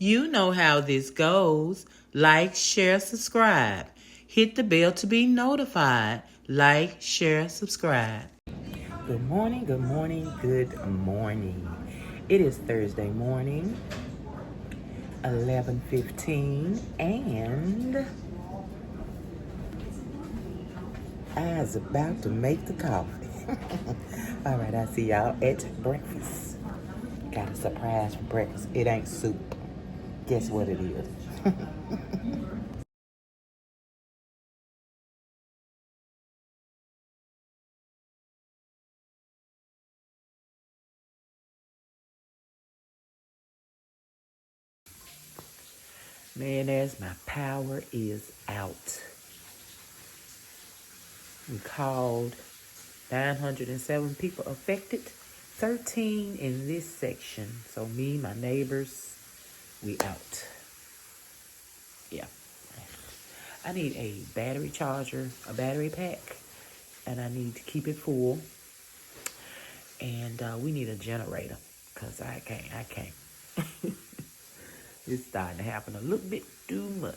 You know how this goes. Like, share, subscribe. Hit the bell to be notified. Like, share, subscribe. Good morning, good morning, good morning. It is Thursday morning, 11:15, and I was about to make the coffee. All right, I see y'all at breakfast. Got a surprise for breakfast. It ain't soup. Guess what it is? Man, as my power is out. We called 907 people affected, 13 in this section. So me, my neighbors, we out. Yeah. I need a battery charger, a battery pack, and I need to keep it full. And we need a generator, because I can't. It's starting to happen a little bit too much.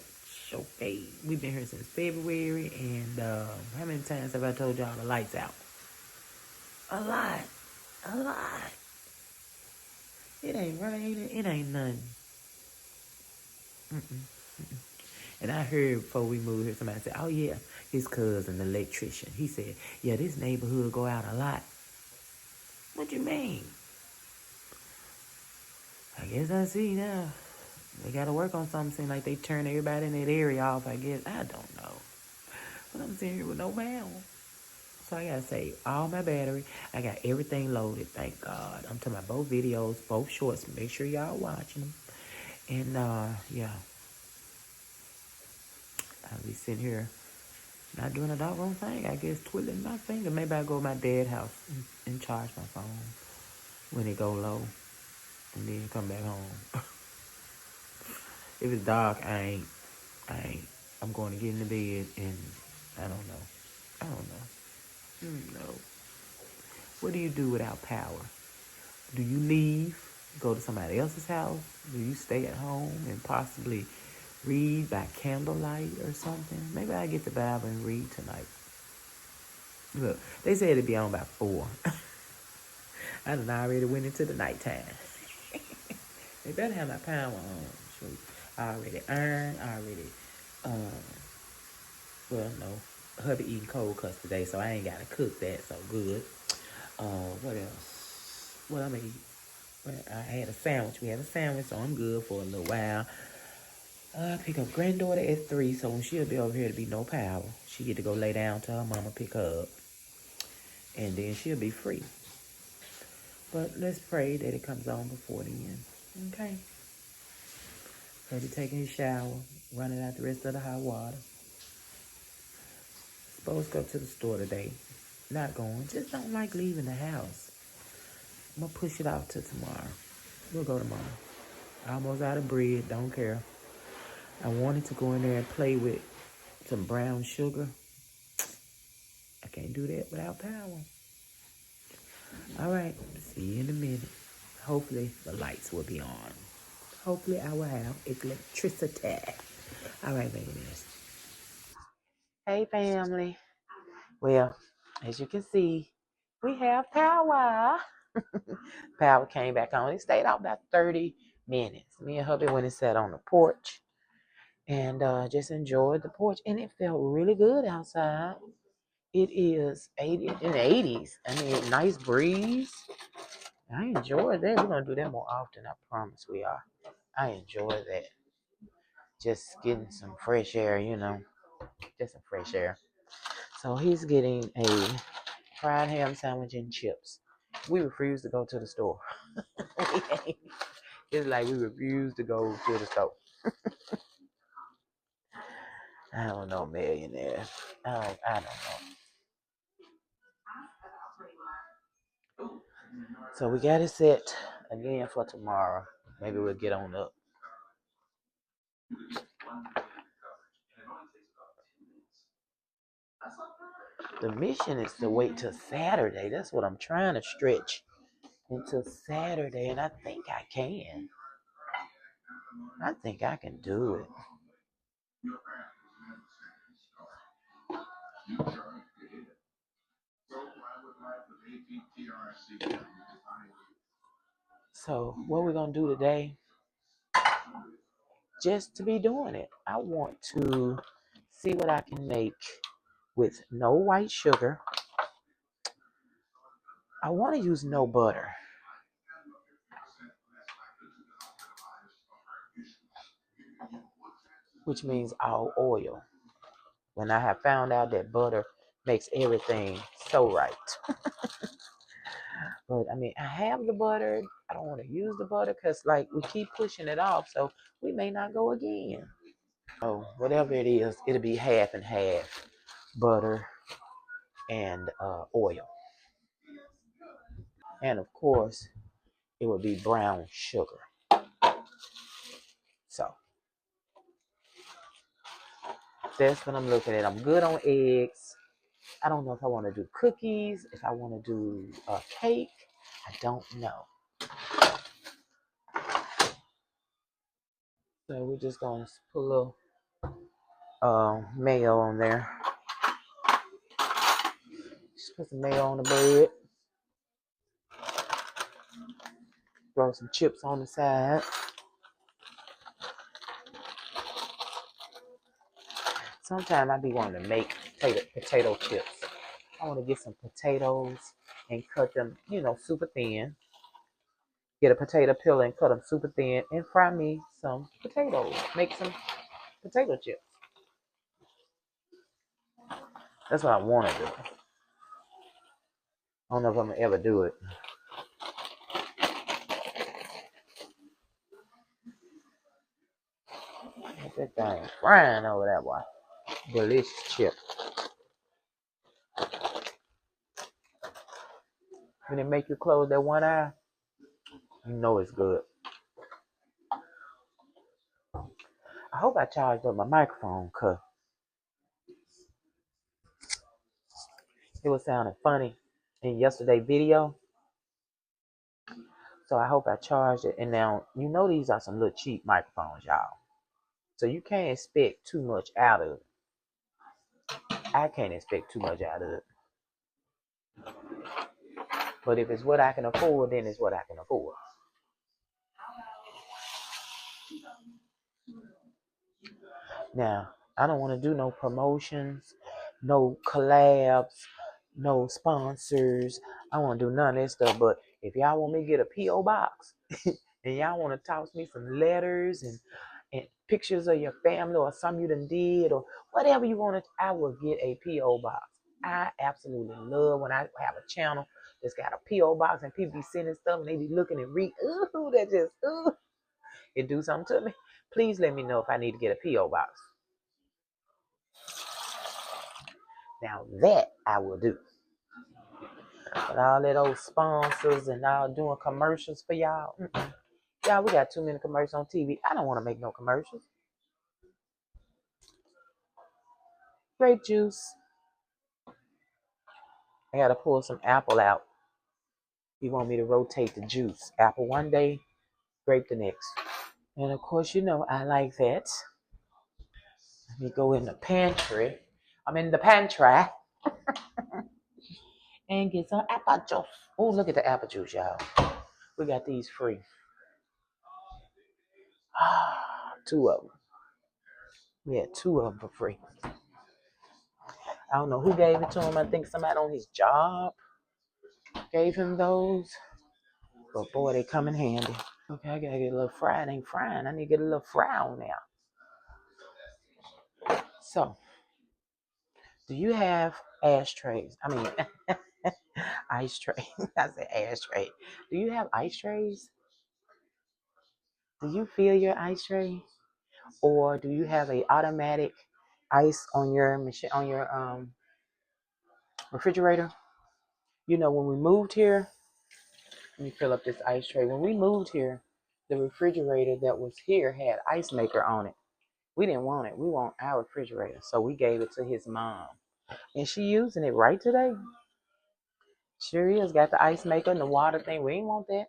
Okay, we've been here since February, and how many times have I told y'all the lights out? A lot. It ain't raining, it ain't nothing. And I heard before we moved here, somebody said, oh yeah, his cousin, the electrician. He said, yeah, this neighborhood go out a lot. What you mean? I guess I see now. They got to work on something. Seem like they turn everybody in that area off, I guess. I don't know. But I'm sitting here with no power. So I got to say, all my battery, I got everything loaded, thank God. I'm talking about both videos, both shorts. Make sure y'all watching them. And, yeah. I'll be sitting here not doing a doggone thing. I guess twiddling my finger. Maybe I'll go to my dad's house and charge my phone when it go low. And then come back home. If it's dark, I'm going to get in the bed and I don't know. What do you do without power? Do you leave, go to somebody else's house? Do you stay at home and possibly read by candlelight or something? Maybe I'll get the Bible and read tonight. Look, they said it'd be on by 4. I done already went into the nighttime. They better have my power on. Shoot. I already earned, well, no, hubby eating cold cuts today, so I ain't got to cook that, so good. What else? What I mean, I had a sandwich. We had a sandwich, so I'm good for a little while. I pick up granddaughter at 3, so when she'll be over here, to be no power. She get to go lay down till her mama pick her up, and then she'll be free. But let's pray that it comes on before the end. Okay. Hubby taking his shower, running out the rest of the hot water. Supposed to go to the store today. Not going. Just don't like leaving the house. I'm going to push it off to tomorrow. We'll go tomorrow. Almost out of bread. Don't care. I wanted to go in there and play with some brown sugar. I can't do that without power. All right. See you in a minute. Hopefully the lights will be on. Hopefully I will have electricity. All right, babies. Hey, family. Well, as you can see, we have power. Power came back on. It stayed out about 30 minutes. Me and hubby went and sat on the porch and just enjoyed the porch. And it felt really good outside. It is 80 in the 80s. I mean, nice breeze. I enjoy that. We're going to do that more often. I promise we are. I enjoy that. Just getting some fresh air, just some fresh air. So he's getting a fried ham sandwich and chips. We refuse to go to the store. It's like we refuse to go to the store. I don't know, millionaire. I don't know. So we got it set again for tomorrow. Maybe we'll get on up. The mission is to wait till Saturday. That's what I'm trying to stretch until Saturday, and I think I can. I think I can do it. So what we're gonna do today, just to be doing it, I want to see what I can make with no white sugar. I want to use no butter, which means all oil. When I have found out that butter makes everything so right. But I mean, I have the butter. I don't want to use the butter because, like, we keep pushing it off, so we may not go again. So whatever it is, it'll be half and half, butter and oil, and of course, it would be brown sugar. So that's what I'm looking at. I'm good on eggs. I don't know if I want to do cookies, if I want to do a cake. I don't know. So we're just gonna put a little mayo on there. Just put some mayo on the bread. Throw some chips on the side. Sometimes I be wanting to make potato chips. I want to get some potatoes and cut them, super thin. Get a potato peeler and cut them super thin and fry me some potatoes. Make some potato chips. That's what I want to do. I don't know if I'm going to ever do it. Get that thing frying over that one. Delicious chip. When it make you close that one eye, you know it's good. I hope I charged up my microphone because it was sounding funny in yesterday's video. So I hope I charged it. And now, these are some little cheap microphones, y'all. So you can't expect too much out of it. I can't expect too much out of it. But if it's what I can afford, then it's what I can afford. Now, I don't want to do no promotions, no collabs, no sponsors. I don't want to do none of that stuff. But if y'all want me to get a P.O. box and y'all want to toss me some letters and pictures of your family or something you done did or whatever you want to, I will get a P.O. box. I absolutely love when I have a channel that's got a P.O. box and people be sending stuff and they be looking and read. Ooh, that just, it do something to me. Please let me know if I need to get a P.O. box. Now that I will do. But all that old sponsors and all doing commercials for y'all. Y'all, we got too many commercials on TV. I don't want to make no commercials. Grape juice. I got to pull some apple out. You want me to rotate the juice. Apple one day, grape the next. And of course, I like that. Let me go in the pantry. I'm in the pantry. And get some apple juice. Oh, look at the apple juice, y'all. We got these free. Two of them. We had two of them for free. I don't know who gave it to him. I think somebody on his job gave him those. But boy, they come in handy. Okay, I gotta get a little fry. It ain't frying. I need to get a little fry on there. So, do you have ashtrays? I mean, ice tray. I said ashtray. Do you have ice trays? Do you fill your ice tray? Or do you have a automatic ice on your machine, on your refrigerator? When we moved here, let me fill up this ice tray. When we moved here, the refrigerator that was here had ice maker on it. We didn't want it. We want our refrigerator. So we gave it to his mom. And she using it right today. Sure is. Got the ice maker and the water thing. We ain't want that.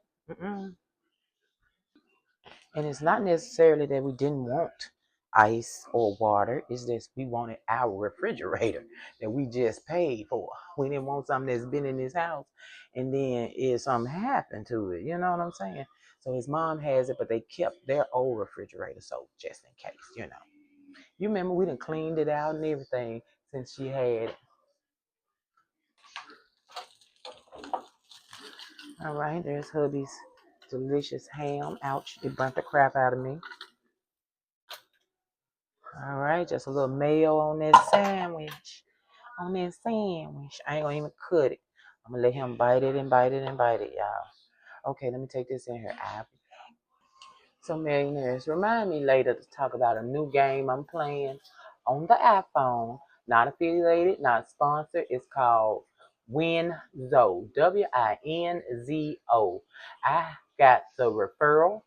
And it's not necessarily that we didn't want ice or water. It's just we wanted our refrigerator that we just paid for. We didn't want something that's been in this house and then if something happened to it. You know what I'm saying? So his mom has it, but they kept their old refrigerator, so just in case, you know. You remember we done cleaned it out and everything since she had it. All right, there's hubby's delicious ham. Ouch, it burnt the crap out of me. All right, just a little mayo on that sandwich. On that sandwich. I ain't gonna even cut it. I'm gonna let him bite it and bite it and bite it, y'all. Okay, let me take this in here. So, millionaires, remind me later to talk about a new game I'm playing on the iPhone. Not affiliated, not sponsored. It's called Winzo. Winzo. I got the referral,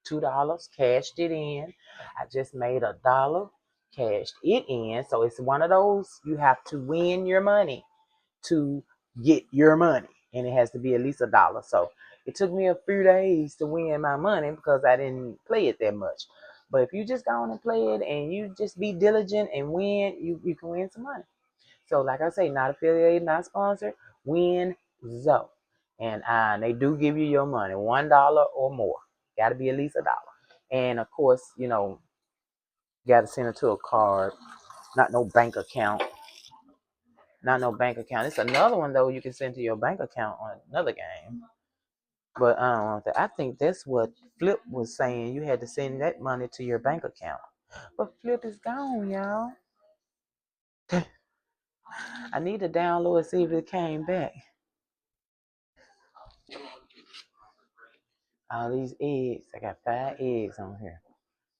$2, cashed it in. I just made $1, cashed it in. So it's one of those you have to win your money to get your money, and it has to be at least $1. So it took me a few days to win my money because I didn't play it that much. But if you just go on and play it and you just be diligent and win, you can win some money. So like I say, not affiliated, not sponsored, Winzo. And they do give you your money, $1 or more. Got to be at least $1. And of course, you know, you got to send it to a card, not no bank account. Not no bank account. It's another one though you can send to your bank account on another game. But I think that's what Flip was saying. You had to send that money to your bank account. But Flip is gone, y'all. I need to download and see if it came back. All these eggs. I got 5 eggs on here.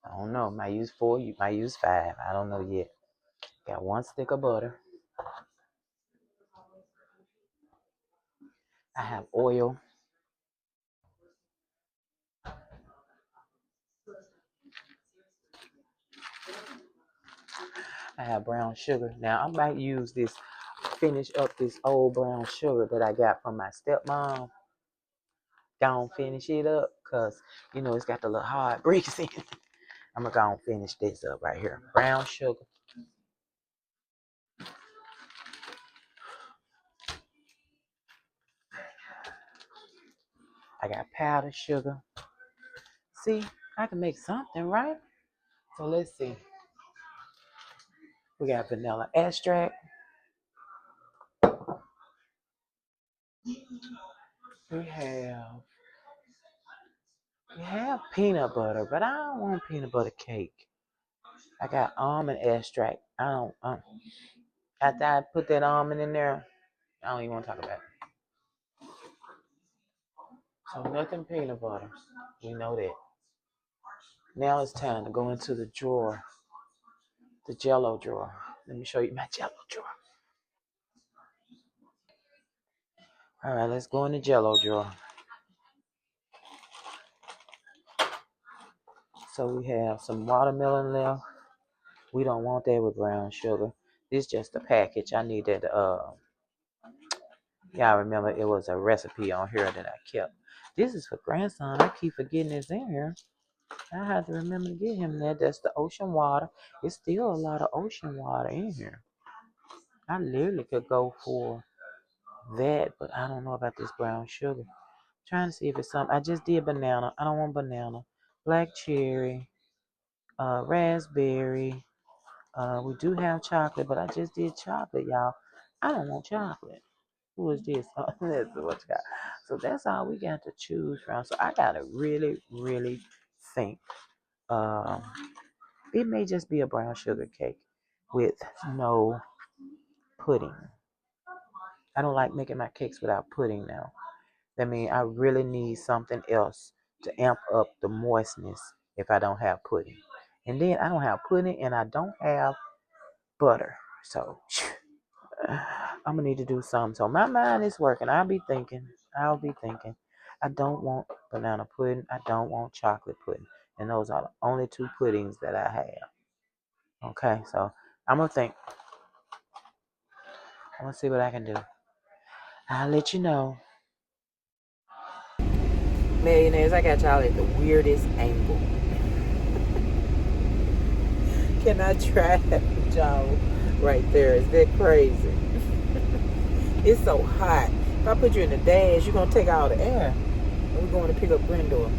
I don't know. Might use 4. You might use 5. I don't know yet. Got 1 stick of butter. I have oil. I have brown sugar. Now I might use this, finish up this old brown sugar that I got from my stepmom. Go and finish it up, cause you know it's got the little hard bricks in it. I'm gonna go and finish this up right here. Brown sugar. I got powdered sugar. See, I can make something, right? So let's see. We got vanilla extract. We have we have peanut butter, but I don't want peanut butter cake. I got almond extract. I don't. After I put that almond in there, I don't even want to talk about it. So nothing peanut butter. We know that. Now it's time to go into the drawer, the Jello drawer. Let me show you my Jello drawer. All right, let's go in the Jello drawer. So we have some watermelon left. We don't want that with brown sugar. This is just a package. I need that. Y'all remember it was a recipe on here that I kept. This is for grandson. I keep forgetting it's in here. I have to remember to get him that. That's the ocean water. It's still a lot of ocean water in here. I literally could go for that, but I don't know about this brown sugar. Trying to see if it's something. I just did banana. I don't want banana. Black cherry, raspberry. We do have chocolate, but I just did chocolate, y'all. I don't want chocolate. Who is this? Oh, that's what you got. So that's all we got to choose from. So I gotta really, really think. Um, it may just be a brown sugar cake with no pudding. I don't like making my cakes without pudding now. That means I really need something else to amp up the moistness if I don't have pudding. And then I don't have pudding and I don't have butter. So I'm gonna need to do something. So my mind is working. I'll be thinking. I don't want banana pudding. I don't want chocolate pudding. And those are the only 2 puddings that I have. Okay, so I'm gonna think. I'm gonna see what I can do. I'll let you know. Millionaires, I got y'all at the weirdest angle. Can I try with y'all right there? Is that crazy? It's so hot. If I put you in the dash, you're going to take all the air. And we're going to pick up Grindor.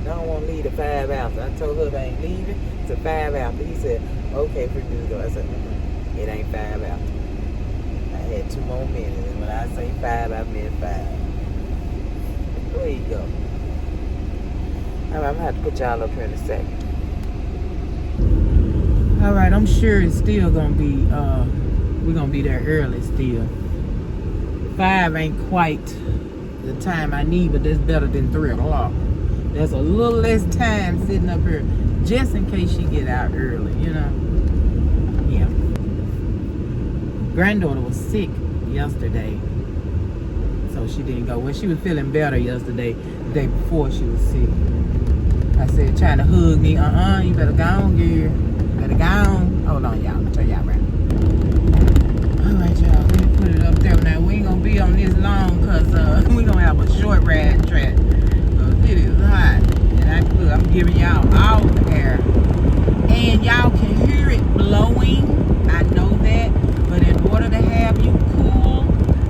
I don't want to leave the 5 after. I told her they ain't leaving. It's a 5 after. He said, okay, for me to go. I said, it ain't 5 after. I had 2 more minutes. And when I say 5, I meant 5. There you go. I'm going to have to put y'all up here in a second. All right, I'm sure it's still going to be, we're going to be there early still. 5 ain't quite the time I need, but that's better than 3 o'clock. There's a little less time sitting up here just in case she get out early, you know. Yeah. Granddaughter was sick yesterday, so she didn't go. Well, she was feeling better yesterday, the day before she was sick. I said, trying to hug me. You better go on, girl. Better go on. Hold on, y'all. I'll turn y'all around. All right, y'all. Let me put it up there. Now, we ain't going to be on this long because we going to have a short ride track. It is hot. And I'm giving y'all all the air. And y'all can hear it blowing. I know that. But in order to have you cool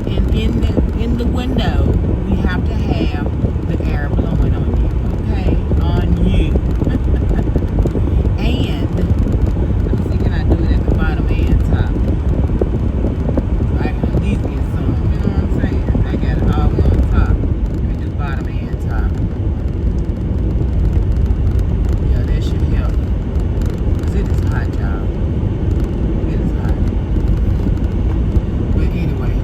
and in the window, we have to have the air blowing on you. Okay? On you. And let me see, can I do it at the bottom and top? I can at least get some. You know what I'm saying? I got it all on top. Let me do bottom and top. Yeah, that should help. Because it is hot, y'all. It is hot. But anyway,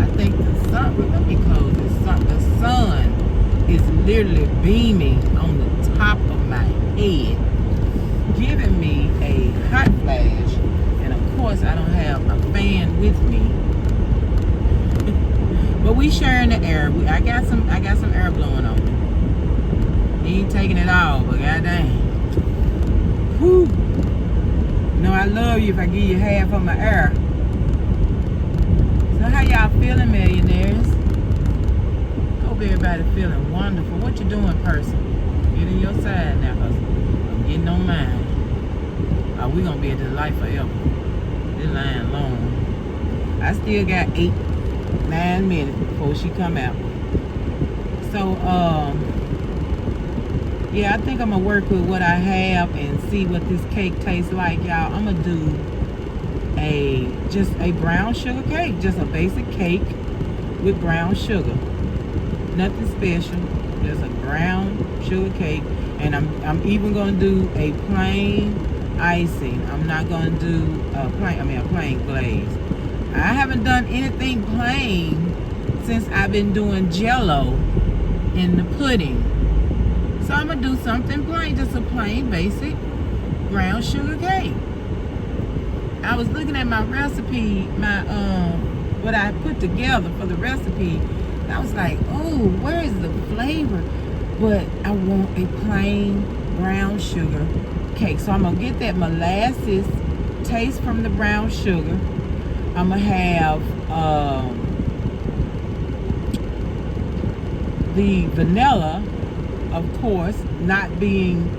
I think the sun, let me close this. The sun is literally beaming on the top of my head, giving me a hot flash. And of course, I don't have a fan with me. But we sharing the air. I got some air blowing on me. He ain't taking it all, but goddamn. Whew. You know I love you if I give you half of my air. So how y'all feeling, millionaires? Hope everybody feeling wonderful. What you doing, person? Get in your side now, cause I'm getting on mine. Oh, we gonna be at this life forever. This line long. I still got 8-9 minutes before she come out. So yeah, I think I'm gonna work with what I have and see what this cake tastes like, y'all. I'm gonna do just a brown sugar cake, just a basic cake with brown sugar. Nothing special, just a brown sugar cake. And I'm even gonna do a plain icing. I'm not gonna do a plain glaze. I haven't done anything plain since I've been doing Jello in the pudding. So I'm gonna do something plain, just a plain basic brown sugar cake. I was looking at my recipe, what I put together for the recipe. And I was like, oh, where is the flavor? But I want a plain brown sugar cake. So I'm gonna get that molasses taste from the brown sugar. I'm gonna have the vanilla, of course, not being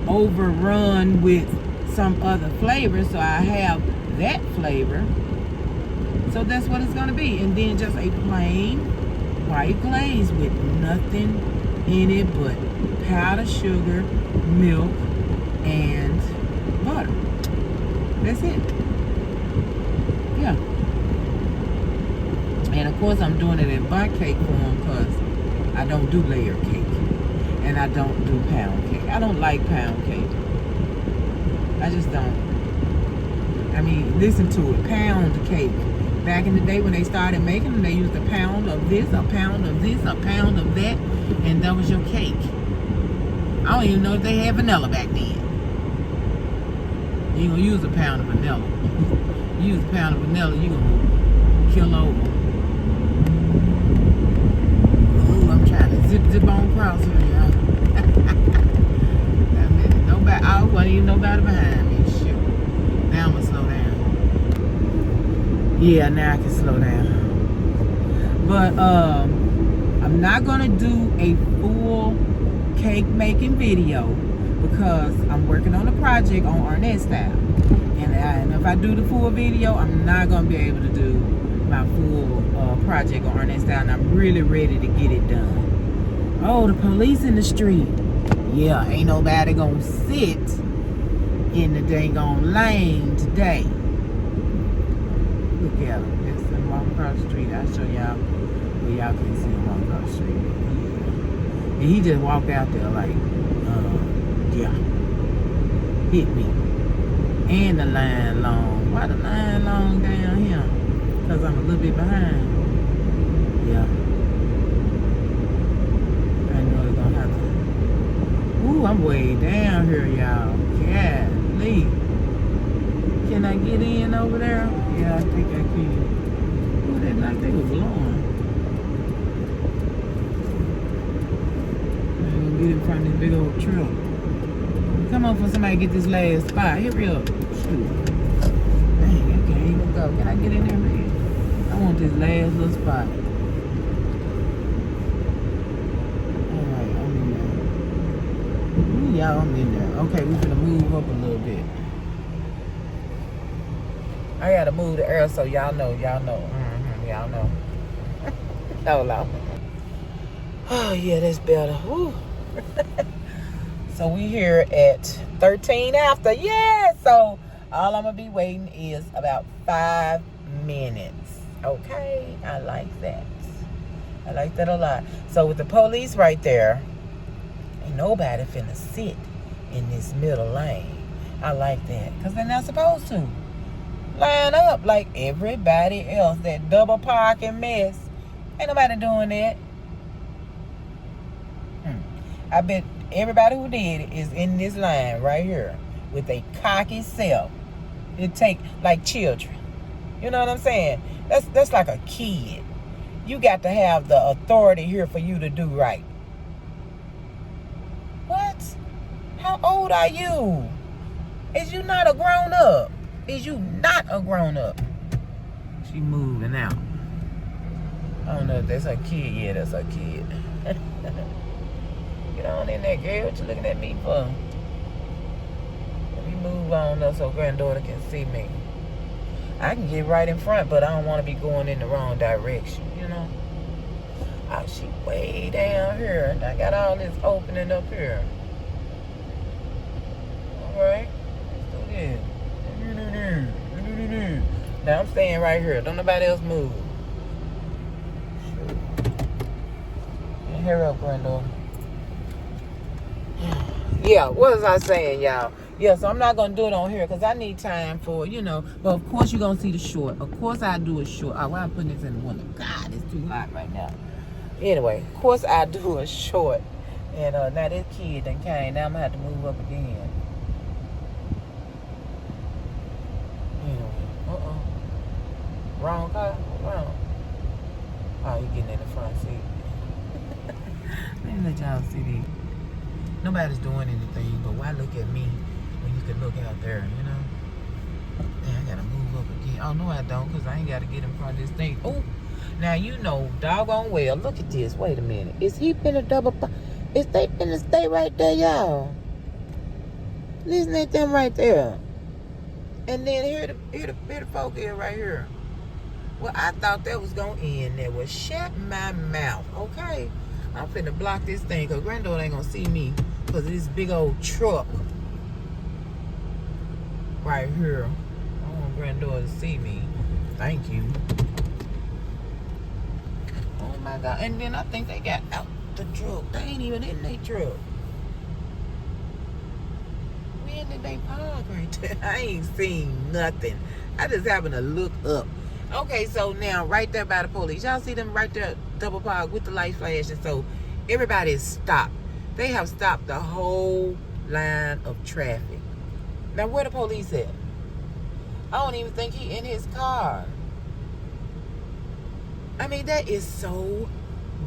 overrun with some other flavor, so I have that flavor. So that's what it's gonna be. And then just a plain white glaze with nothing in it but powdered sugar, milk, and butter. That's it. Yeah. And of course I'm doing it in bundt cake form because I don't do layer cake. And I don't do pound cake. I don't like pound cake. I just don't. I mean, listen to it. Pound cake. Back in the day when they started making them, they used a pound of this, a pound of this, a pound of that, and that was your cake. I don't even know if they had vanilla back then. You ain't gonna use a pound of vanilla. You use a pound of vanilla, you gonna kill over. Ooh, I'm trying to zip on across here, y'all. Nobody, I wasn't even nobody behind me. Shoot. Now I'm gonna slow down. Yeah, now I can slow down. But I'm I'm not gonna do a full cake making video because I'm working on a project on Arnett style, and if I do the full video, I'm not gonna be able to do my full project on Arnett style, and I'm really ready to get it done. Oh, the police in the street. Yeah, ain't nobody gonna sit in the dang on lane today. Look at him. Just him walking across the street. I'll show y'all where y'all can see him walking across the street. Yeah. And he just walked out there like, yeah, hit me. And the line long. Why the line long down here? Because I'm a little bit behind. Yeah. I know they're going to have to. Ooh, I'm way down here, y'all. Golly. Can I get in over there? Yeah, I think I can. Ooh, that like they were blowing. I'm going to get in front of this big old truck. Come on for somebody to get this last spot. Hurry up. Shoot. Dang, I can't even go. Can I get in there, man? I want this last little spot. Alright, I'm in there. Ooh, y'all, I'm in there. Okay, we're gonna move up a little bit. I gotta move the air so y'all know. Y'all know. Y'all know. Hold on. Oh, yeah, that's better. Woo. So we here at 13 after. Yeah, so all I'm gonna be waiting is about 5 minutes. Okay, I like that. I like that a lot. So with the police right there, ain't nobody finna sit in this middle lane. I like that, because they're not supposed to. Line up like everybody else. That double parking mess. Ain't nobody doing that. I bet everybody who did it is in this line right here with a cocky self. It take like children. You know what I'm saying? That's like a kid. You got to have the authority here for you to do right. What? How old are you? Is you not a grown up? Is you not a grown up? She moving out. I don't know if that's her kid. Yeah, that's her kid. Get on in there, girl. What you looking at me for? Let me move on up so granddaughter can see me. I can get right in front, but I don't want to be going in the wrong direction, you know? Oh, she way down here, and I got all this opening up here. All right, let's do this. Now I'm staying right here. Don't nobody else move. Hurry up, granddaughter. Yeah, what was I saying, y'all? Yeah, so I'm not going to do it on here because I need time for, you know. But, of course, you're going to see the short. Of course, I do a short. Oh, why I'm putting this in the window? God, it's too hot right now. Anyway, of course, I do a short. And now this kid done came. Now I'm going to have to move up again. Anyway, wrong car? Wrong. Oh, you getting in the front seat. Let me let y'all see these. Nobody's doing anything, but why look at me when you can look out there, you know? Man, I gotta move up again. Oh, no, I don't, because I ain't gotta get in front of this thing. Oh, now you know, doggone well. Look at this. Wait a minute. Is he finna double? Is they finna stay right there, y'all? Listen at them right there. And then here the folk here right here. Well, I thought that was gonna end there. Well, shut my mouth, okay? I'm finna block this thing because granddaughter ain't gonna see me because of this big old truck right here. I want granddaughter to see me. Thank you. Oh my God. And then I think they got out the truck. They ain't even in their truck. Where did they park right there? I ain't seen nothing. I just happened to look up. Okay, so now right there by the police, y'all see them right there double park with the light flashing. So everybody is stopped. They have stopped the whole line of traffic. Now where the police at? I don't even think he in his car. I mean, that is so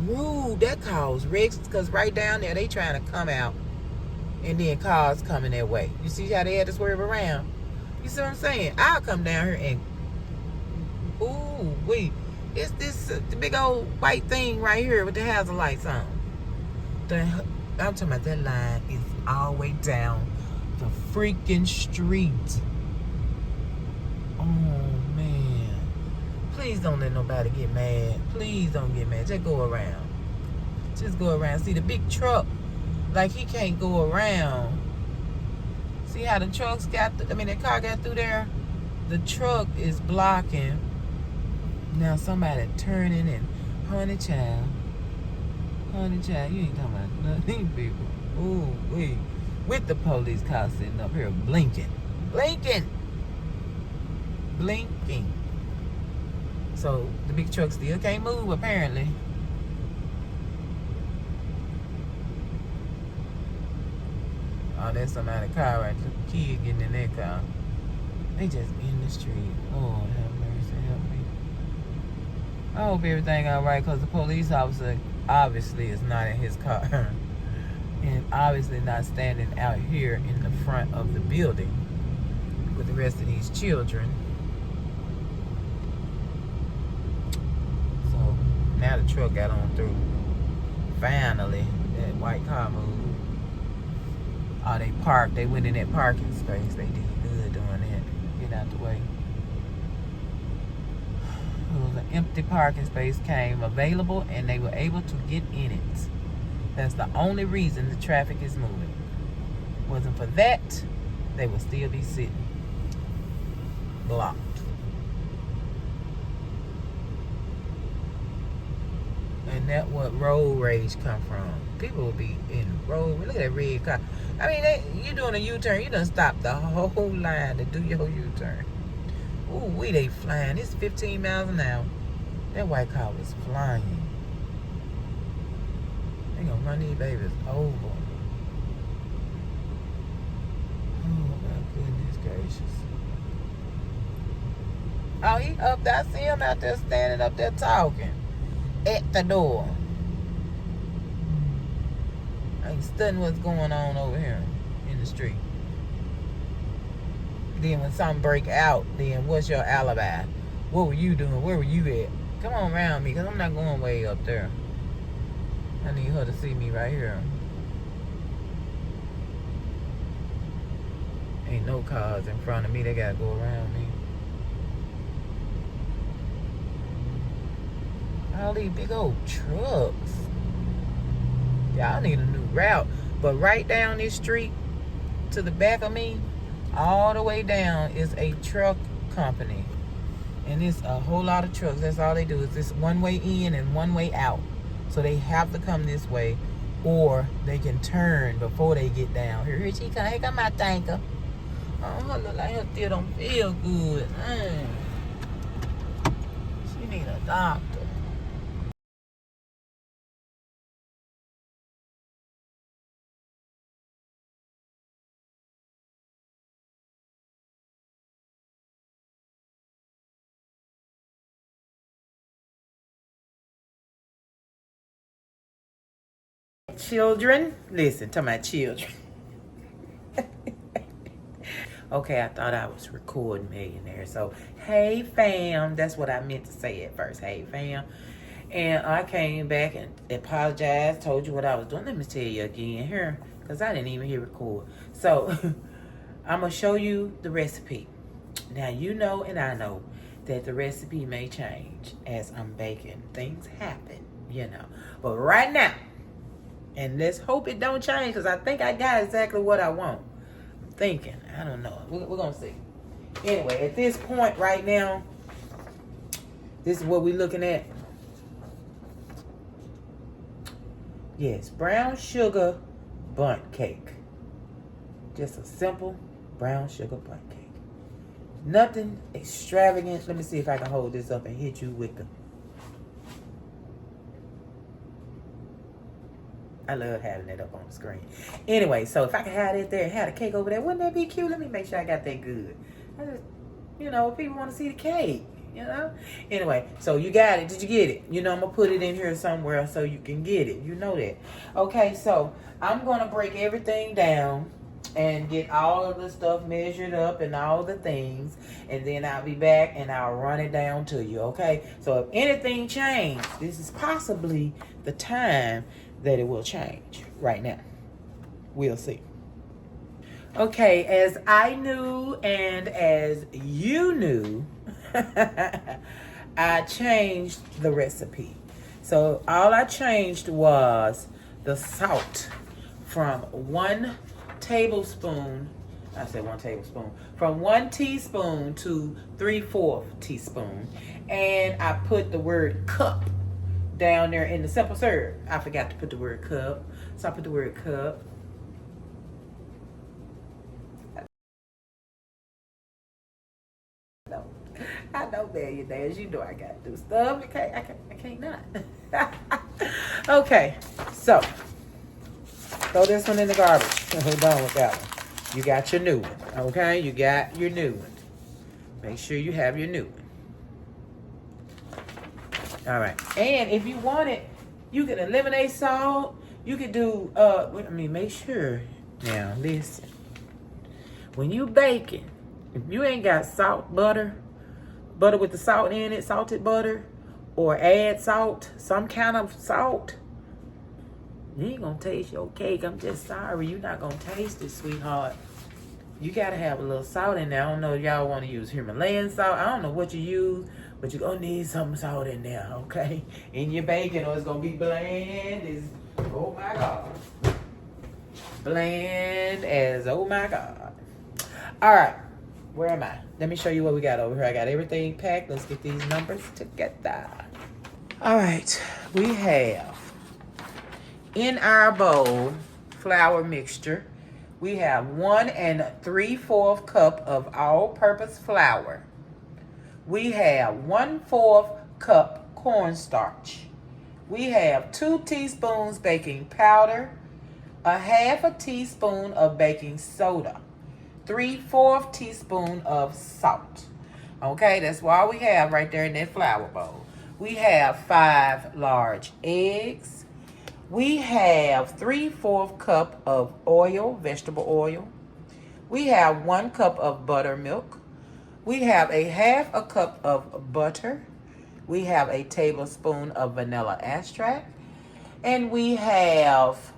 rude. That causes wrecks because right down there they trying to come out and then cars coming their way. You see how they had to swerve around? You see what I'm saying? I'll come down here and ooh, wait. It's this the big old white thing right here with the hazard lights on. I'm talking about that line is all the way down the freaking street. Oh, man. Please don't let nobody get mad. Please don't get mad. Just go around. Just go around. See, the big truck, like he can't go around. See how the trucks got, the car got through there? The truck is blocking. Now somebody turning and honey child, you ain't talking about nothing, people. Ooh, wee. With the police car sitting up here blinking. So the big truck still can't move apparently. Oh, that's somebody's car right there. The kid getting in that car. They just in the street. Lord have mercy, help me. I hope everything all right, because the police officer obviously is not in his car. And obviously not standing out here in the front of the building with the rest of these children. So now the truck got on through. Finally, that white car moved. Oh, they parked. They went in that parking space. They did good doing that. Get out the way. It was an empty parking space came available and they were able to get in it. That's the only reason the traffic is moving. Wasn't for that, they would still be sitting blocked. And that's what road rage come from. People will be in road. Look at that red car. You doing a U-turn. You done stopped the whole line to do your U-turn. Ooh, they flying. It's 15 miles an hour. That white car was flying. They gonna run these babies over. Oh my goodness gracious. Oh, he up there. I see him out there standing up there talking at the door. I ain't studying what's going on over here in the street. Then when something break out, then what's your alibi? What were you doing? Where were you at? Come on around me, because I'm not going way up there. I need her to see me right here. Ain't no cars in front of me. They gotta go around me. All these big old trucks. Y'all need a new route. But right down this street to the back of me, all the way down is a truck company. And it's a whole lot of trucks. That's all they do is this one way in and one way out. So they have to come this way, or they can turn before they get down. Here she come. Here come my tanker. Oh, her look like her still don't feel good. She need a doctor. Children, listen to my children. Okay, I thought I was recording millionaire. So, hey fam, that's what I meant to say at first. Hey fam. And I came back and apologized, told you what I was doing. Let me tell you again here, because I didn't even hear record. So, I'm going to show you the recipe. Now, you know and I know that the recipe may change as I'm baking. Things happen, you know. But right now, and let's hope it don't change, because I think I got exactly what I want. I'm thinking. I don't know. We're going to see. Anyway, at this point right now, this is what we're looking at. Yes, brown sugar bundt cake. Just a simple brown sugar bundt cake. Nothing extravagant. Let me see if I can hold this up and hit you with the... I love having it up on the screen. Anyway, so if I could have it there and have a cake over there, wouldn't that be cute? Let me make sure I got that good. I just, people want to see the cake, Anyway, so you got it. Did you get it? I'm going to put it in here somewhere so you can get it. You know that. Okay, so I'm going to break everything down and get all of the stuff measured up and all the things, and then I'll be back and I'll run it down to you, okay? So if anything changed, this is possibly the time that it will change right now. We'll see. Okay, as I knew and as you knew, I changed the recipe. So all I changed was the salt from 1 tablespoon, I said 1 tablespoon, from 1 teaspoon to 3/4 teaspoon. And I put the word cup down there in the simple serve. I forgot to put the word cup, so I put the word cup. I know millionaires. You know I gotta do stuff. I can't not. Okay, so throw this one in the garbage. We're done with that one. You got your new one. Okay, you got your new one. Make sure you have your new one. All right, and if you want it, you can eliminate salt. You could do. Make sure. Now listen. When you baking, if you ain't got salt butter with the salt in it, salted butter, or add salt, some kind of salt, you ain't gonna taste your cake. I'm just sorry, you're not gonna taste it, sweetheart. You gotta have a little salt in there. I don't know if y'all wanna use Himalayan salt. I don't know what you use, but you're gonna need some salt in there, okay? In your bacon, or it's gonna be bland as, oh my God. Bland as, oh my God. All right, where am I? Let me show you what we got over here. I got everything packed. Let's get these numbers together. All right, we have in our bowl flour mixture. We have 1 3/4 cup of all-purpose flour. We have 1/4 cup cornstarch. We have 2 teaspoons baking powder, a 1/2 teaspoon of baking soda, 3/4 teaspoon of salt. Okay, that's all we have right there in that flour bowl. We have 5 large eggs. We have 3/4 cup of oil, vegetable oil. We have 1 cup of buttermilk. We have a 1/2 cup of butter. We have a tablespoon of vanilla extract. And we have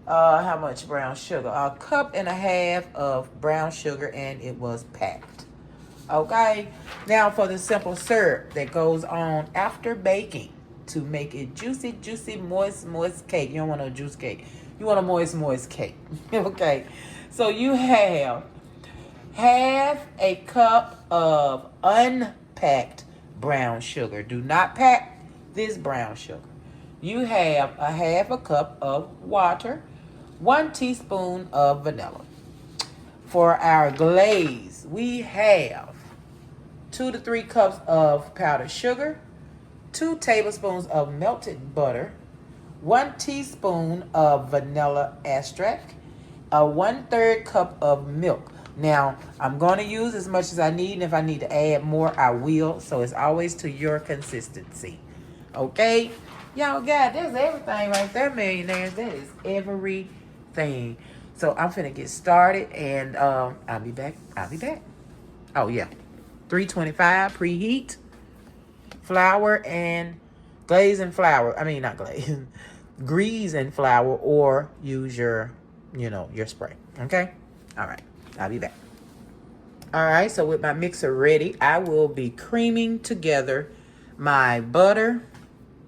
how much brown sugar? 1.5 cups of brown sugar, and it was packed. Okay, now for the simple syrup that goes on after baking to make it juicy, moist cake. You don't want no juice cake. You want a moist cake. Okay, so you have 1/2 cup of unpacked brown sugar. Do not pack this brown sugar. You have a 1/2 cup of water, 1 teaspoon of vanilla. For our glaze, we have 2 to 3 cups of powdered sugar, 2 tablespoons of melted butter, 1 teaspoon of vanilla extract, a 1/3 cup of milk. Now, I'm going to use as much as I need, and if I need to add more, I will. So it's always to your consistency. Okay? Y'all got, there's everything right there, millionaires. That is everything. So I'm finna get started, and I'll be back. Oh, yeah. 325 preheat. Flour and glaze and flour. I mean, not glaze. Grease and flour, or use your, your spray. Okay? All right. I'll be back. All right. So with my mixer ready, I will be creaming together my butter,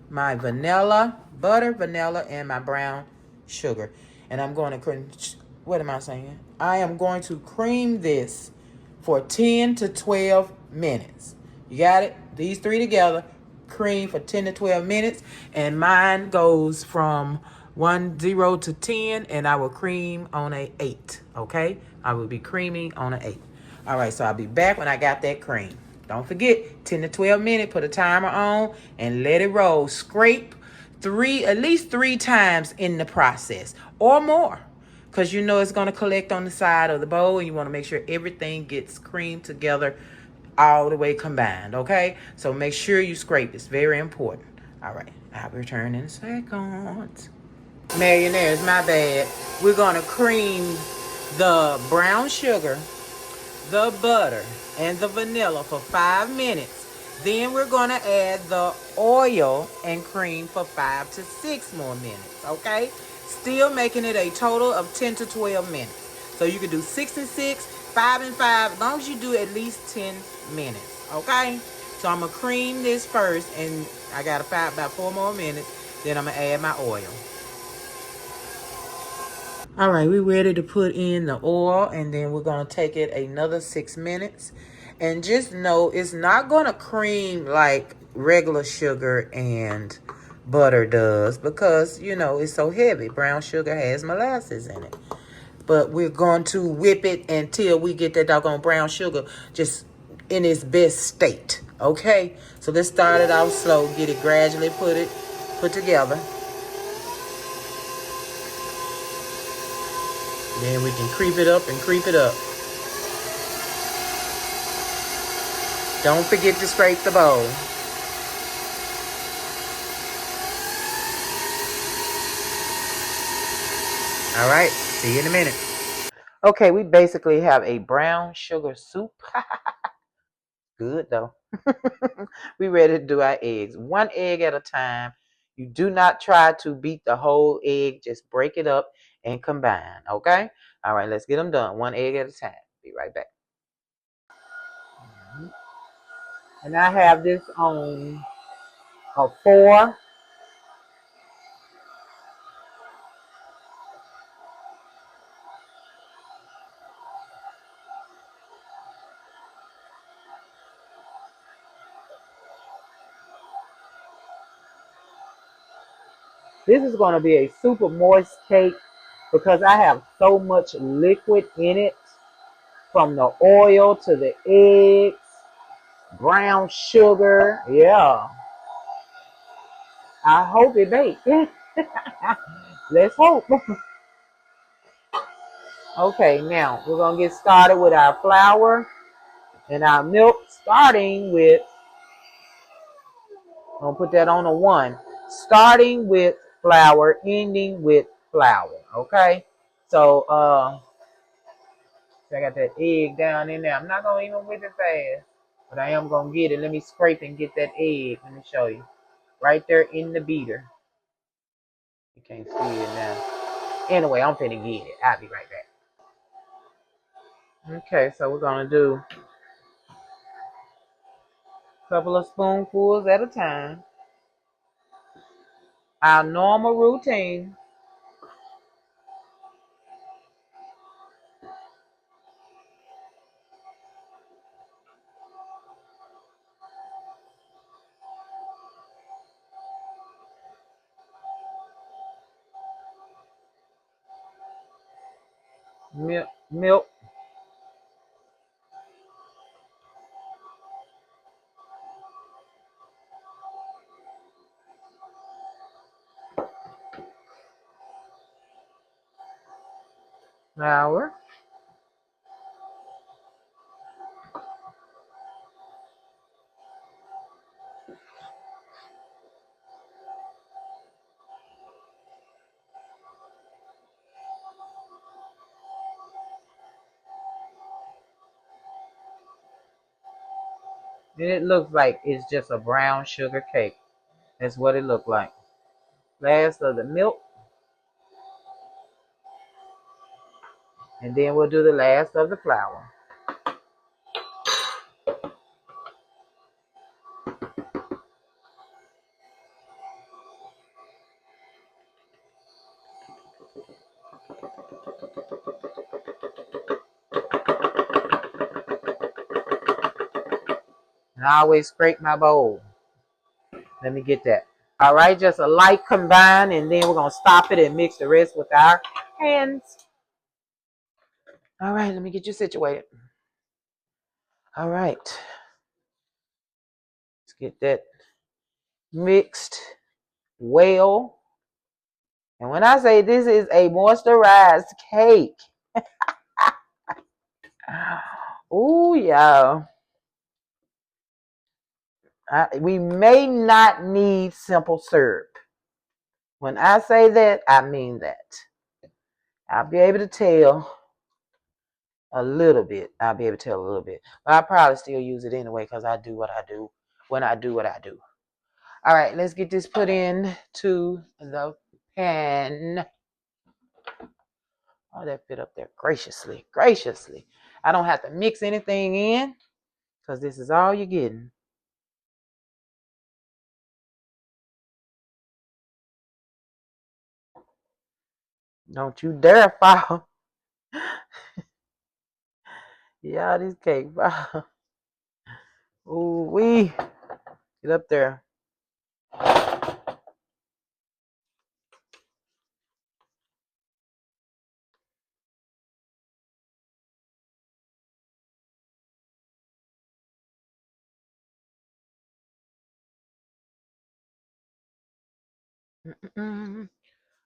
my vanilla, and my brown sugar. And I'm going to, what am I saying? I am going to cream this for 10 to 12 minutes. You got it? These three together, cream for 10 to 12 minutes. And mine goes from 0 to 10, and I will cream on a 8. Okay? I will be creaming on an 8. All right, so I'll be back when I got that cream. Don't forget, 10 to 12 minutes, put a timer on and let it roll. Scrape at least 3 times in the process or more, because it's going to collect on the side of the bowl, and you want to make sure everything gets creamed together all the way combined, okay? So make sure you scrape. It's very important. All right, I'll return in a second. Millionaires, my bad. We're going to cream the brown sugar, the butter, and the vanilla for 5 minutes. Then we're going to add the oil and cream for 5 to 6 more minutes, okay? Still making it a total of 10 to 12 minutes. So you can do 6 and 6, 5 and 5, as long as you do at least 10 minutes, okay? So I'm going to cream this first, and I got about 4 more minutes. Then I'm going to add my oil. All right, we're ready to put in the oil, and then we're going to take it another 6 minutes. And just know it's not going to cream like regular sugar and butter does because, you know, it's so heavy. Brown sugar has molasses in it. But we're going to whip it until we get that doggone brown sugar just in its best state, okay? So let's start it off slow, get it gradually put together. Then we can creep it up and creep it up. Don't forget to scrape the bowl. All right, see you in a minute. Okay, we basically have a brown sugar soup. Good though. We ready to do our eggs. 1 egg at a time. You do not try to beat the whole egg. Just break it up and combine, okay? All right, let's get them done. 1 egg at a time. Be right back. And I have this on a 4. This is going to be a super moist cake because I have so much liquid in it, from the oil to the eggs, brown sugar. Yeah, I hope it bakes. Let's hope. Okay, now we're going to get started with our flour and our milk, starting with, I'm going to put that on a 1, starting with flour, ending with flour, okay? So, I got that egg down in there. I'm not going to even whip it fast, but I am going to get it. Let me scrape and get that egg. Let me show you. Right there in the beater. You can't see it now. Anyway, I'm finna get it. I'll be right back. Okay, so we're going to do a couple of spoonfuls at a time. Our normal routine. Milk, flour. And it looks like it's just a brown sugar cake. That's what it looked like. Last of the milk. And then we'll do the last of the flour. And I always scrape my bowl. Let me get that. All right, just a light combine, and then we're going to stop it and mix the rest with our hands. All right, let me get you situated. All right. Let's get that mixed well. And when I say this is a moisturized cake, ooh, y'all. We may not need simple syrup. When I say that, I mean that. I'll be able to tell A little bit. I'll be able to tell a little bit. But I probably still use it anyway because I do what I do when I do what I do. All right, let's get this put in to the pan. Oh, that fit up there graciously. Graciously. I don't have to mix anything in because this is all you're getting. Don't you dare fall. Yeah, this cake fall. Ooh, wee. Get up there. Mm-mm.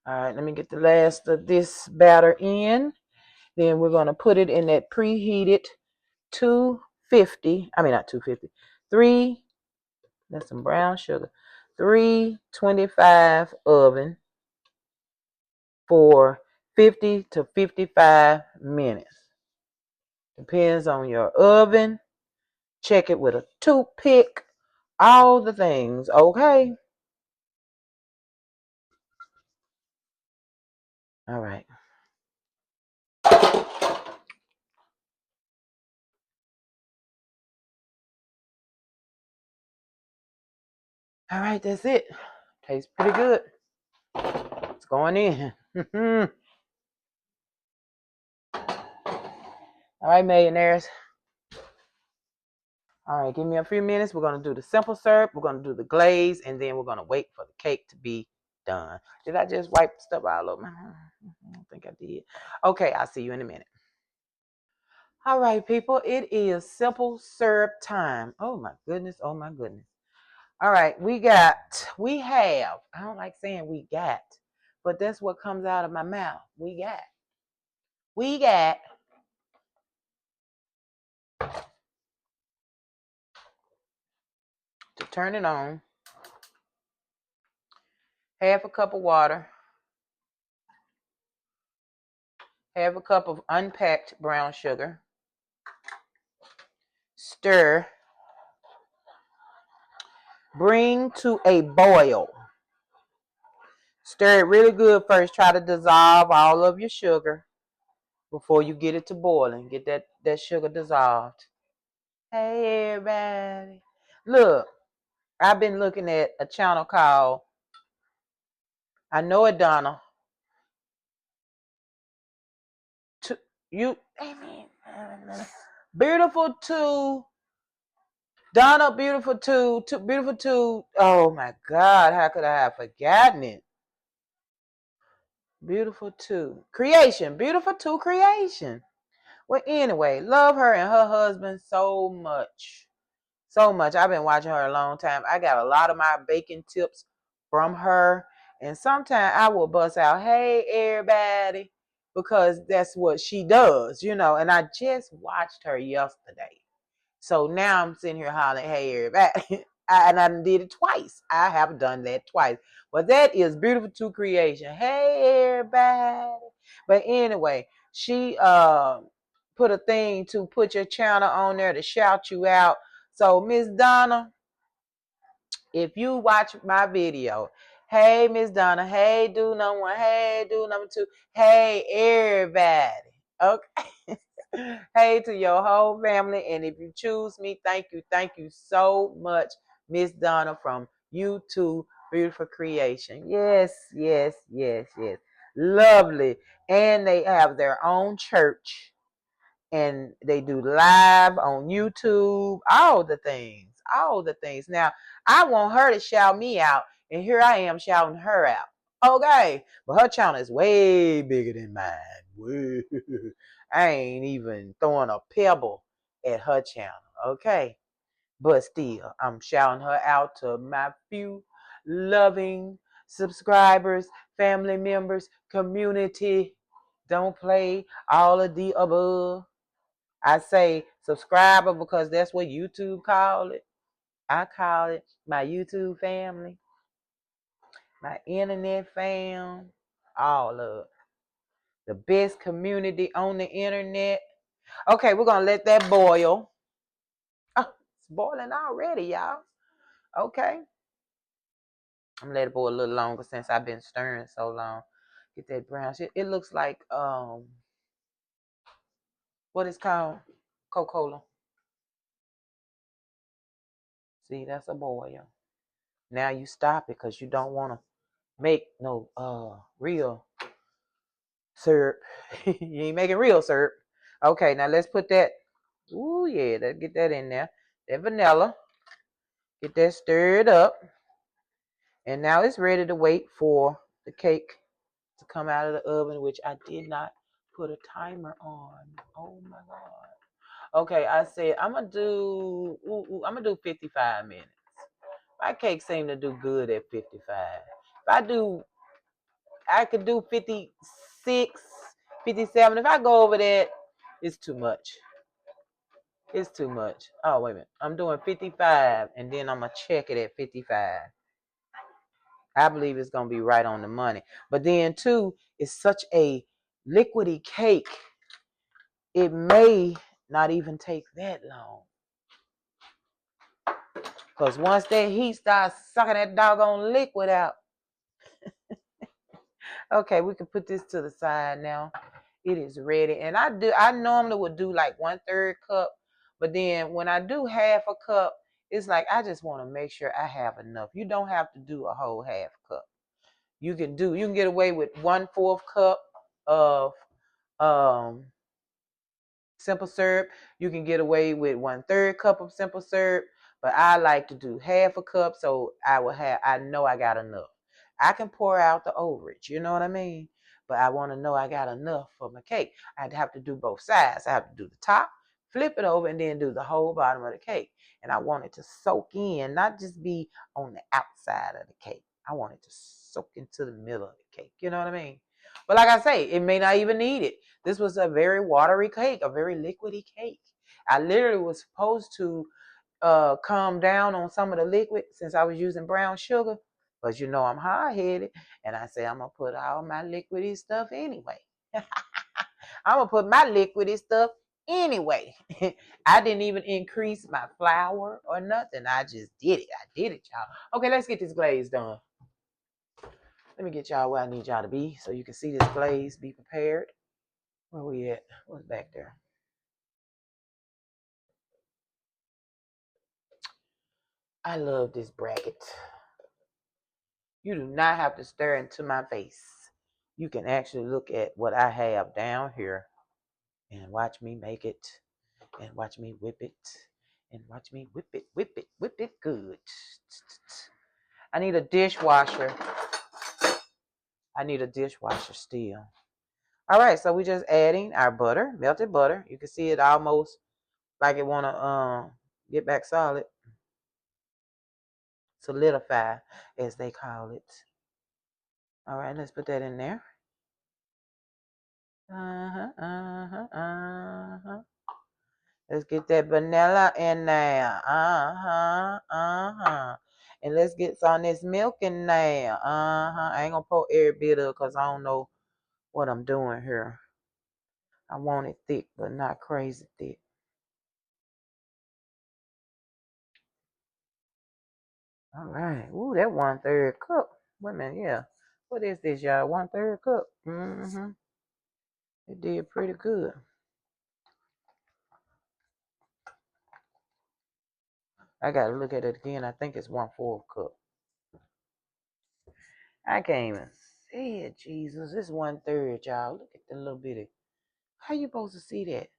All right, let me get the last of this batter in. Then we're going to put it in that preheated 250. I mean, not 250. 3, that's some brown sugar. 325 oven for 50 to 55 minutes. Depends on your oven. Check it with a toothpick. All the things, okay? All right. All right, that's it. Tastes pretty good. It's going in. All right, millionaires. All right, give me a few minutes. We're going to do the simple syrup. We're going to do the glaze, and then we're going to wait for the cake to be done. Did I just wipe stuff all over? I don't think I did. Okay, I'll see you in a minute. All right, people, it is simple syrup time. Oh, my goodness. Oh, my goodness. All right, we have, I don't like saying we got, but that's what comes out of my mouth. We got to turn it on, half a cup of water, half a cup of unpacked brown sugar, stir, bring to a boil. Stir it really good first. Try to dissolve all of your sugar before you get it to boiling. Get that sugar dissolved. Hey, everybody. Look, I've been looking at a channel called I Know It, Donna. Beautiful too. Donna, beautiful too. Beautiful too. Oh my God, how could I have forgotten it? Beautiful too. Creation. Beautiful too. Creation. Well, anyway, love her and her husband so much. So much. I've been watching her a long time. I got a lot of my baking tips from her. And sometimes I will bust out, hey, everybody, because that's what she does, you know. And I just watched her yesterday. So now I'm sitting here hollering, hey, everybody. And I did it twice. I have done that twice. But that is beautiful to creation. Hey, everybody. But anyway, she put a thing to put your channel on there to shout you out. So, Miss Donna, if you watch my video, hey, Miss Donna, hey, do number one, hey, do number two, hey, everybody. Okay. Hey to your whole family. And if you choose me, thank you so much, Miss Donna from YouTube Beautiful Creation. Yes, yes, yes, yes. Lovely. And they have their own church. And they do live on YouTube, all the things, all the things. Now, I want her to shout me out, and here I am shouting her out. Okay, but her channel is way bigger than mine. I ain't even throwing a pebble at her channel. Okay, but still, I'm shouting her out to my few loving subscribers, family members, community. Don't play all of the above. I say subscriber because that's what YouTube call it. I call it my YouTube family, my internet all of the best community on the internet. Okay, we're going to let that boil. Oh, it's boiling already, y'all. Okay. I'm going to let it boil a little longer since I've been stirring so long. Get that brown shit. It looks like, what is called? Coca-Cola. See, that's a boil. Now you stop it because you don't want to make no real syrup. You ain't making real syrup. Okay, now let's put that. Ooh, yeah, let's get that in there. That vanilla. Get that stirred up. And now it's ready to wait for the cake to come out of the oven, which I did not put a timer on. Oh my God. Okay, I said I'm gonna do 55 minutes. My cake seemed to do good at 55. I could do 56, 57. If I go over that, it's too much. It's too much. Oh, wait a minute. I'm doing 55, and then I'm going to check it at 55. I believe it's going to be right on the money. But then, too, it's such a liquidy cake. It may not even take that long. Because once that heat starts sucking that doggone liquid out. Okay, we can put this to the side now. It is ready. And I normally would do like 1/3 cup. But then when I do half a cup, it's like I just want to make sure I have enough. You don't have to do a whole half cup. You can get away with 1/4 cup of simple syrup. You can get away with 1/3 cup of simple syrup. But I like to do half a cup so I know I got enough. I can pour out the overage, you know what I mean? But I want to know I got enough for my cake. I'd have to do both sides. I have to do the top, flip it over, and then do the whole bottom of the cake. And I want it to soak in, not just be on the outside of the cake. I want it to soak into the middle of the cake. You know what I mean? But like I say, it may not even need it. This was a very watery cake, a very liquidy cake. I literally was supposed to calm down on some of the liquid since I was using brown sugar. But you know I'm hard-headed, and I say I'm going to put all my liquidy stuff anyway. I'm going to put my liquidy stuff anyway. I didn't even increase my flour or nothing. I just did it. I did it, y'all. Okay, let's get this glaze done. Let me get y'all where I need y'all to be so you can see this glaze. Be prepared. Where we at? What's back there? I love this bracket. You do not have to stare into my face. You can actually look at what I have down here and watch me make it and watch me whip it and watch me whip it good. I need a dishwasher. I need a dishwasher still. All right, so we're just adding our butter, melted butter. You can see it almost like it want to get back solid. Solidify, as they call it. All right, let's put that in there. Let's get that vanilla in there. And let's get some of this milk in there. I ain't gonna pour every bit of it because I don't know what I'm doing here. I want it thick, but not crazy thick. All right. Ooh, that 1/3 cup. Wait a minute, yeah. What is this, y'all? 1/3 cup. It did pretty good. I gotta look at it again. I think it's 1/4 cup. I can't even see it, Jesus. It's 1/3, y'all. Look at the little bitty. How you supposed to see that?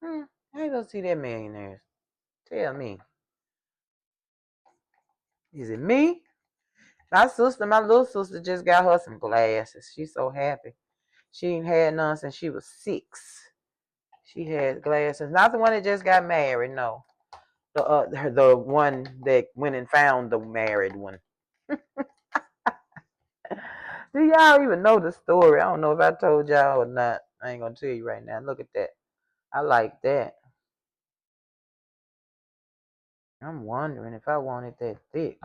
How you supposed to see that, millionaires? Tell me. Is it me? My little sister just got her some glasses. She's so happy. She ain't had none since she was 6. She had glasses. Not the one that just got married, no. The one that went and found the married one. Do y'all even know the story? I don't know if I told y'all or not. I ain't gonna tell you right now. Look at that. I like that. I'm wondering if I want it that thick.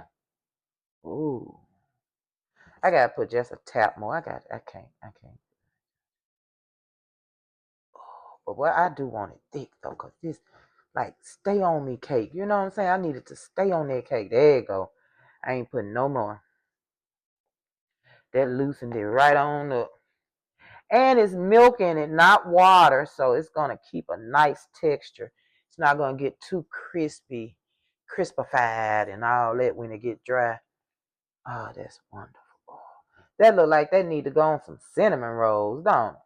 Ooh. I gotta put just a tap more. I can't. But what I do want it thick though, cause this like stay on me cake. You know what I'm saying? I need it to stay on that cake. There you go. I ain't putting no more. That loosened it right on up. And it's milk in it, not water, so it's gonna keep a nice texture. It's not gonna get too crispy, crispified and all that when it get dry. Oh, that's wonderful. That look like they need to go on some cinnamon rolls, don't it?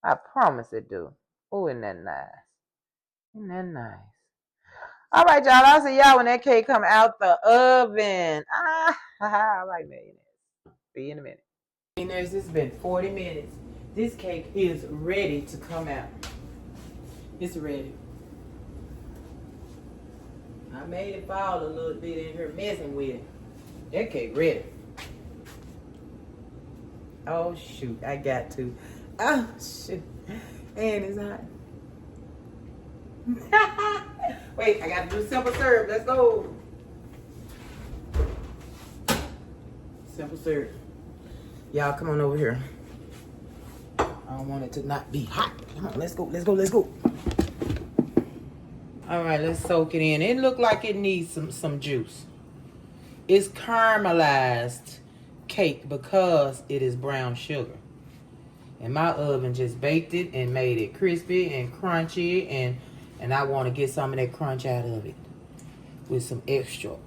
I promise it do. Oh, isn't that nice? Isn't that nice? All right, y'all. I'll see y'all when that cake come out the oven. All right, millionaires. See you in a minute. Millionaires, this has been 40 minutes. This cake is ready to come out. It's ready. I made it fall a little bit in here messing with it. That cake ready. Oh, shoot. I got to. Oh, shoot. And it's hot. Wait, I got to do simple serve. Let's go. Simple serve. Y'all, come on over here. I don't want it to not be hot. Come on, let's go, let's go, let's go. All right, let's soak it in. It looked like it needs some juice. It's caramelized cake because it is brown sugar. And my oven just baked it and made it crispy and crunchy, and I want to get some of that crunch out of it with some extra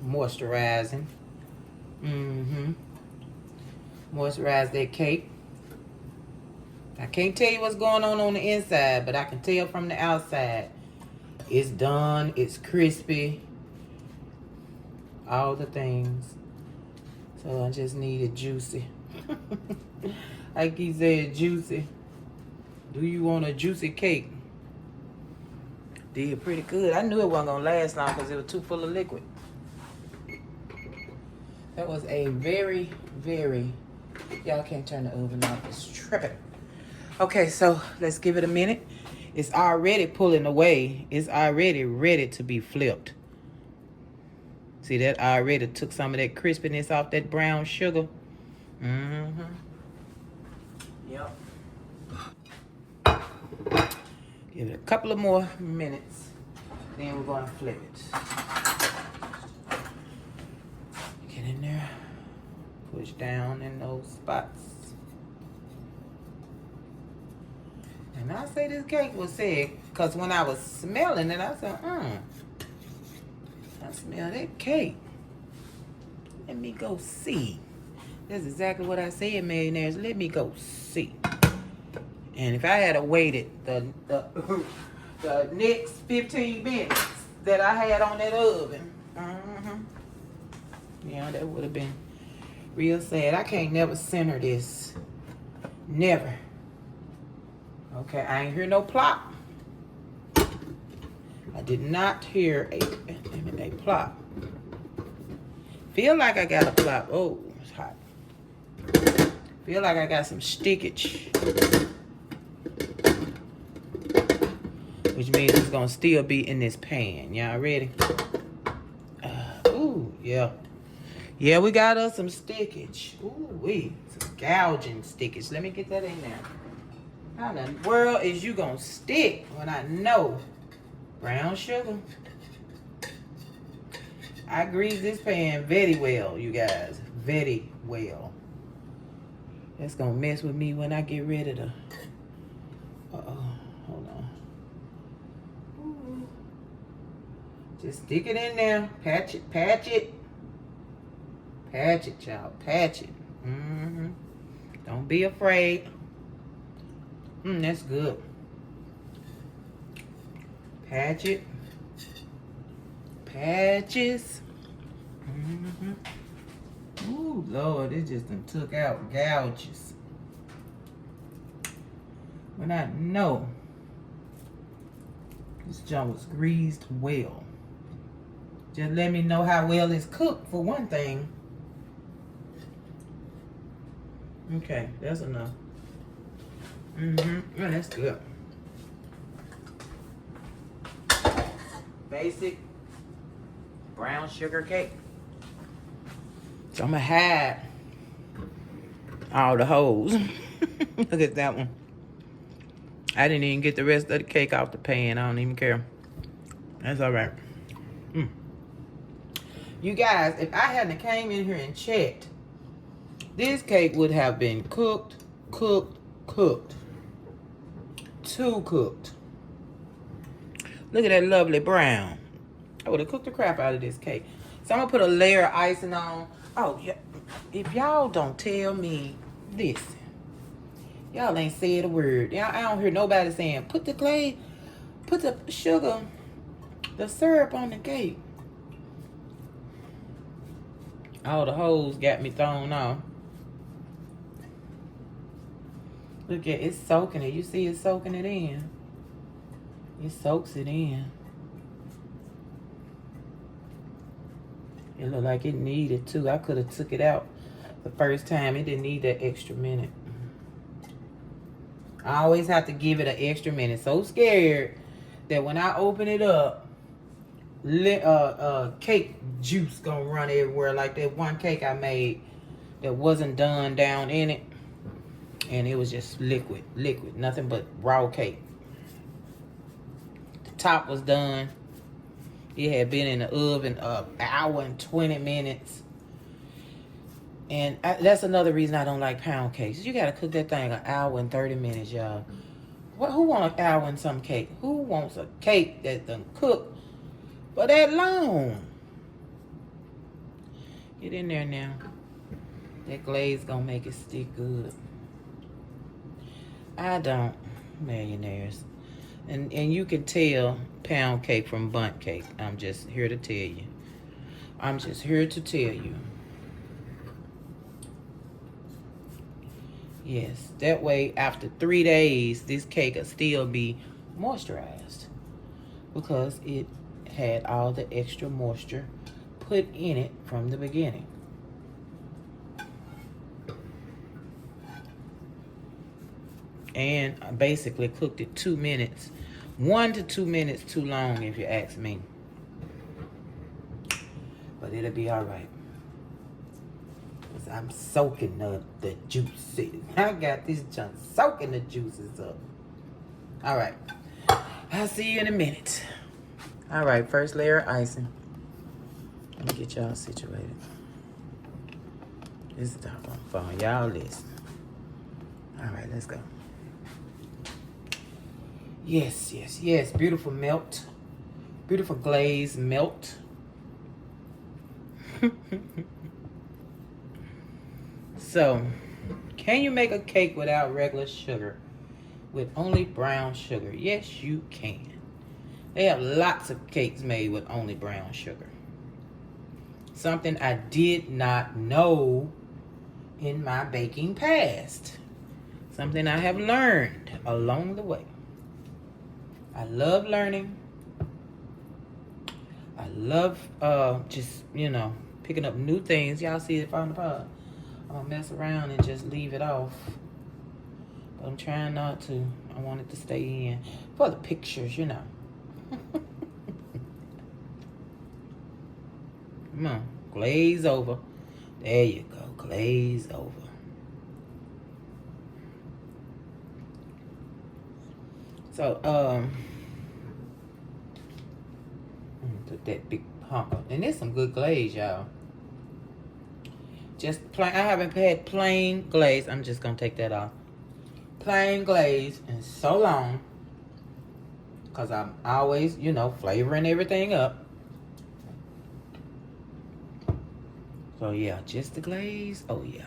moisturizing. Moisturize that cake. I can't tell you what's going on the inside, but I can tell from the outside. It's done. It's crispy. All the things. So I just need it juicy. I keep saying juicy. Do you want a juicy cake? Did pretty good. I knew it wasn't going to last long because it was too full of liquid. That was a very, very... Y'all can't turn the oven off. It's tripping. Okay, so let's give it a minute. It's already pulling away. It's already ready to be flipped. See, that already took some of that crispiness off that brown sugar. Yep. Give it a couple of more minutes. Then we're going to flip it. Get in there. Push down in those spots. And I say this cake was sick because when I was smelling it, I said, I smell that cake. Let me go see. That's exactly what I said, millionaires. Let me go see. And if I had waited the next 15 minutes that I had on that oven, yeah, that would have been real sad. I can't never center this. Never. Okay, I ain't hear no plop. I did not hear a plop. Feel like I got a plop. Oh, it's hot. Feel like I got some stickage. Which means it's gonna still be in this pan. Y'all ready? Ooh, yeah. Yeah, we got us some stickage. Ooh, some gouging stickage. Let me get that in there. How in the world is you gonna stick when I know brown sugar? I grease this pan very well, you guys. Very well. That's gonna mess with me when I get ready to... Uh-oh. Hold on. Ooh. Just stick it in there. Patch it. Patch it. Patch it, y'all. Patch it. Don't be afraid. That's good. Patch it. Patches. Ooh, Lord, it just done took out gouges. When I know this junk was greased well. Just let me know how well it's cooked for one thing. Okay, that's enough. Yeah, that's good. Basic brown sugar cake. So I'm gonna hide all the holes. Look at that one. I didn't even get the rest of the cake off the pan. I don't even care. That's all right. You guys, if I hadn't came in here and checked, this cake would have been cooked. Too cooked. Look at that lovely brown. I would have cooked the crap out of this cake. So I'm going to put a layer of icing on. Oh, yeah. If y'all don't tell me this, y'all ain't said a word. I don't hear nobody saying, put the sugar, the syrup on the cake. All the holes got me thrown off. Look at it's soaking it. You see it soaking it in. It soaks it in. It looked like it needed to. I could have took it out the first time. It didn't need that extra minute. I always have to give it an extra minute. So scared that when I open it up, cake juice gonna run everywhere. Like that one cake I made that wasn't done down in it, and it was just liquid, nothing but raw cake. The top was done. It had been in the oven an hour and 20 minutes. And that's another reason I don't like pound cakes. You gotta cook that thing an hour and 30 minutes, y'all. Who wants an hour and some cake? Who wants a cake that done cook for that long? Get in there now. That glaze gonna make it stick good. I don't, millionaires. And you can tell pound cake from bundt cake. I'm just here to tell you. I'm just here to tell you. Yes, that way after 3 days, this cake will still be moisturized because it had all the extra moisture put in it from the beginning. And I basically cooked it 2 minutes. 1 to 2 minutes too long if you ask me. But it'll be all right. Because I'm soaking up the juices. I got this junk soaking the juices up. All right. I'll see you in a minute. All right, first layer of icing. Let me get y'all situated. This is the phone. Y'all listen. All right, let's go. Yes. Beautiful melt. Beautiful glaze melt. So, can you make a cake without regular sugar? With only brown sugar? Yes, you can. They have lots of cakes made with only brown sugar. Something I did not know in my baking past. Something I have learned along the way. I love learning. I love just, picking up new things. Y'all see it falling apart. I'm going to mess around and just leave it off. But I'm trying not to. I want it to stay in. For the pictures, Come on. Glaze over. There you go. Glaze over. So, put that big hunk up. And there's some good glaze, y'all. Just plain. I haven't had plain glaze. I'm just going to take that off. Plain glaze in so long. Because I'm always, flavoring everything up. So, yeah, just the glaze. Oh, yeah.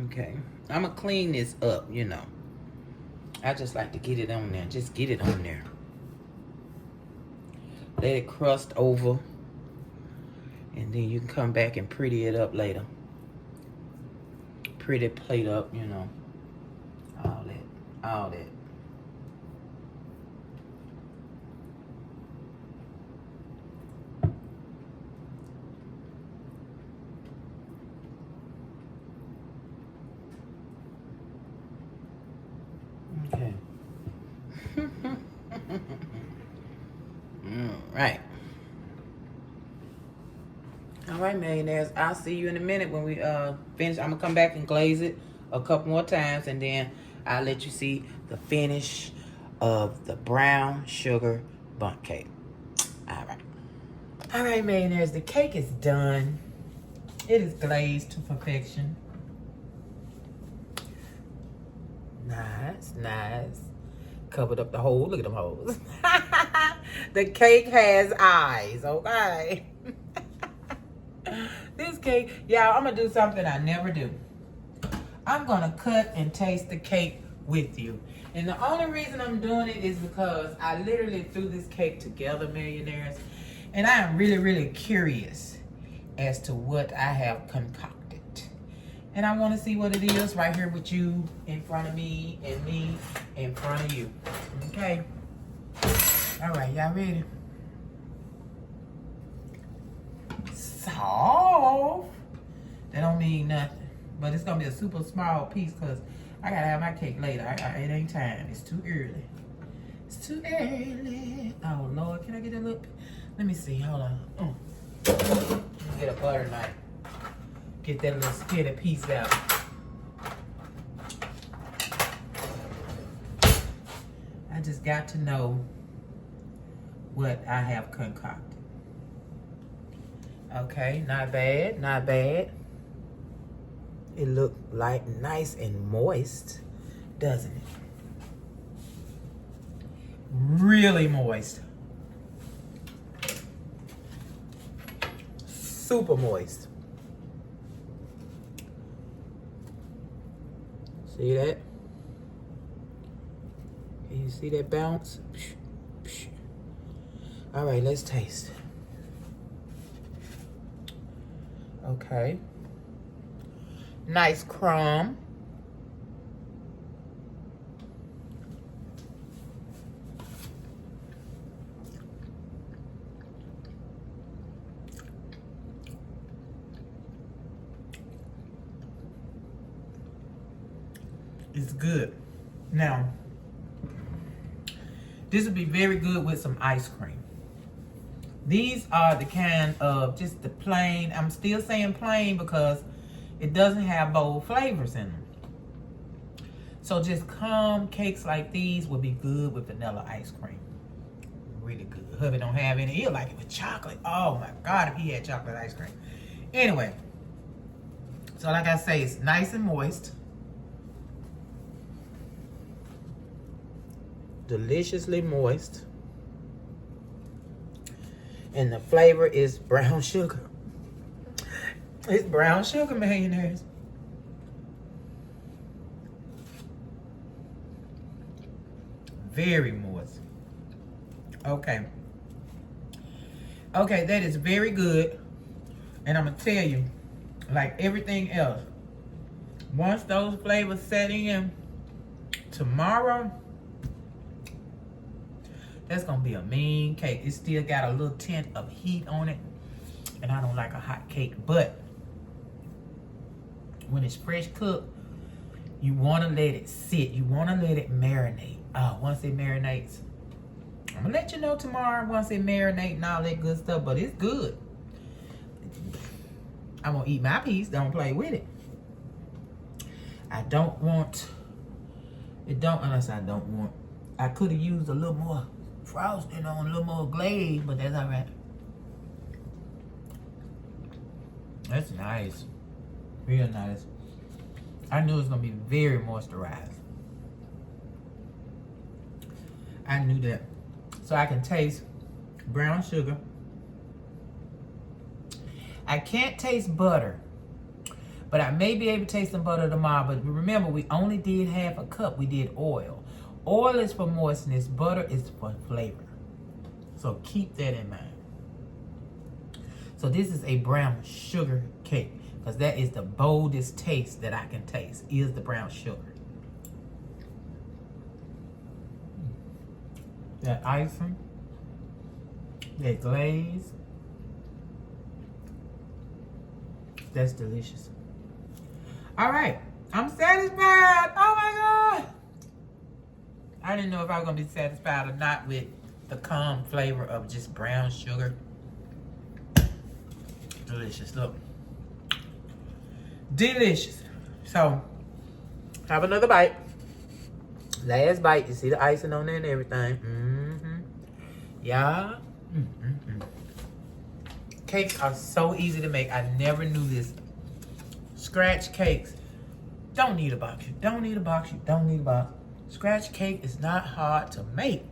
Okay. I'm going to clean this up, I just like to get it on there. Just get it on there. Let it crust over. And then you can come back and pretty it up later. Pretty plate up, All that. Okay. right. All right, millionaires. I'll see you in a minute when we finish. I'm gonna come back and glaze it a couple more times, and then I'll let you see the finish of the brown sugar bundt cake. All right, millionaires. The cake is done. It is glazed to perfection. Nice, nice. Covered up the hole. Look at them holes. The cake has eyes, okay? This cake, y'all, I'm gonna do something I never do. I'm gonna cut and taste the cake with you. And the only reason I'm doing it is because I literally threw this cake together, millionaires. And I am really, really curious as to what I have concocted. And I want to see what it is right here with you in front of me and me in front of you. Okay? All right, y'all ready? Soft. That don't mean nothing. But it's going to be a super small piece because I got to have my cake later. It ain't time. It's too early. It's too early. Oh, Lord. Can I get a little... Let me see. Hold on. Let me get a butter knife. Get that little skinny piece out. I just got to know what I have concocted. Okay, not bad, not bad. It looked like nice and moist, doesn't it? Really moist. Super moist. See that? Can you see that bounce? All right, let's taste. Okay. Nice crumb. It's good. Now, this would be very good with some ice cream. These are the kind of just the plain, I'm still saying plain because it doesn't have bold flavors in them. So just calm cakes like these would be good with vanilla ice cream. Really good. Hubby don't have any. He'll like it with chocolate. Oh my God, if he had chocolate ice cream. Anyway, so like I say, it's nice and moist. Deliciously moist. And the flavor is brown sugar. It's brown sugar, millionaires. Very moist. Okay. Okay, that is very good. And I'm going to tell you, like everything else, once those flavors set in, tomorrow, that's going to be a mean cake. It still got a little tint of heat on it. And I don't like a hot cake. But when it's fresh cooked, you want to let it sit. You want to let it marinate. Once it marinates, I'm going to let you know tomorrow once it marinates and all that good stuff. But it's good. I'm going to eat my piece. Don't play with it. I don't want... Unless I don't want... I could have used a little more frosting on, a little more glaze, but that's all right. That's nice. Real nice. I knew it was going to be very moisturized. I knew that. So I can taste brown sugar. I can't taste butter, but I may be able to taste some butter tomorrow. But remember, we only did half a cup. We did oil. Oil is for moistness. Butter is for flavor. So keep that in mind. So this is a brown sugar cake, because that is the boldest taste that I can taste, is the brown sugar. That icing, that glaze, that's delicious. All right, I'm satisfied. Oh my God. I didn't know if I was going to be satisfied or not with the calm flavor of just brown sugar. Delicious. Look. Delicious. So, have another bite. Last bite. You see the icing on there and everything. Yeah. Cakes are so easy to make. I never knew this. Scratch cakes. Don't need a box. You don't need a box. You don't need a box. Scratch cake is not hard to make.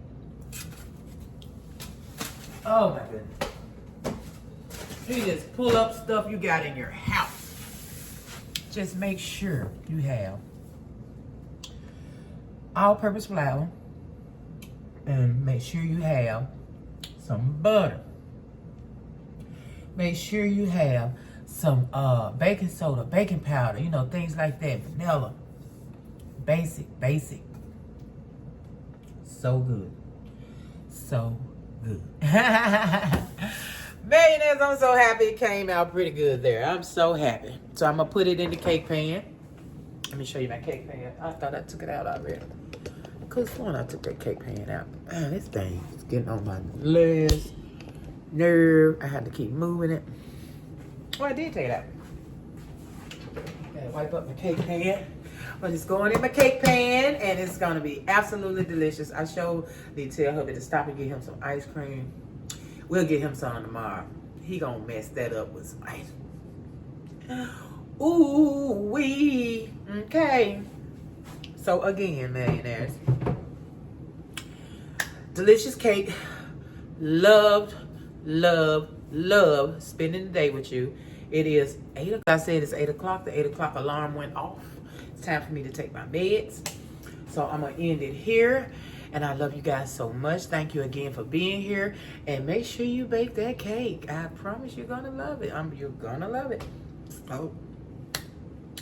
Oh my goodness. You just pull up stuff you got in your house. Just make sure you have all-purpose flour. And make sure you have some butter. Make sure you have some baking soda, baking powder, you know, things like that. Vanilla. Basic. So good. So good. Millionaires, I'm so happy it came out pretty good there. I'm so happy. So I'm going to put it in the cake pan. Let me show you my cake pan. I thought I took it out already. Could have sworn I took that cake pan out. Man, this thing is getting on my last nerve. I had to keep moving it. Well, I did take it out. Gotta wipe up my cake pan. But it's going in my cake pan, and it's gonna be absolutely delicious. I showed the tell hubby to stop and get him some ice cream. We'll get him some tomorrow. He gonna mess that up with some ice cream. Ooh wee. Okay. So again, millionaires, delicious cake. Loved spending the day with you. It is 8 o'clock. I said it's 8 o'clock. The 8 o'clock alarm went off. It's time for me to take my meds. So I'm going to end it here. And I love you guys so much. Thank you again for being here. And make sure you bake that cake. I promise you're going to love it. You're going to love it. Oh.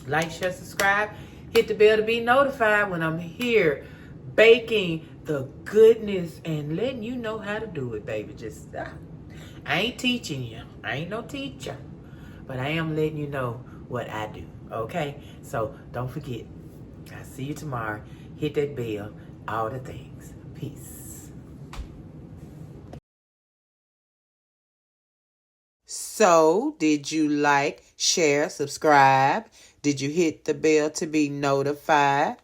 Like, share, subscribe. Hit the bell to be notified when I'm here baking the goodness and letting you know how to do it, baby. Just, I ain't teaching you. I ain't no teacher. But I am letting you know what I do, okay? So don't forget. I'll see you tomorrow. Hit that bell. All the things. Peace. So, did you like, share, subscribe? Did you hit the bell to be notified?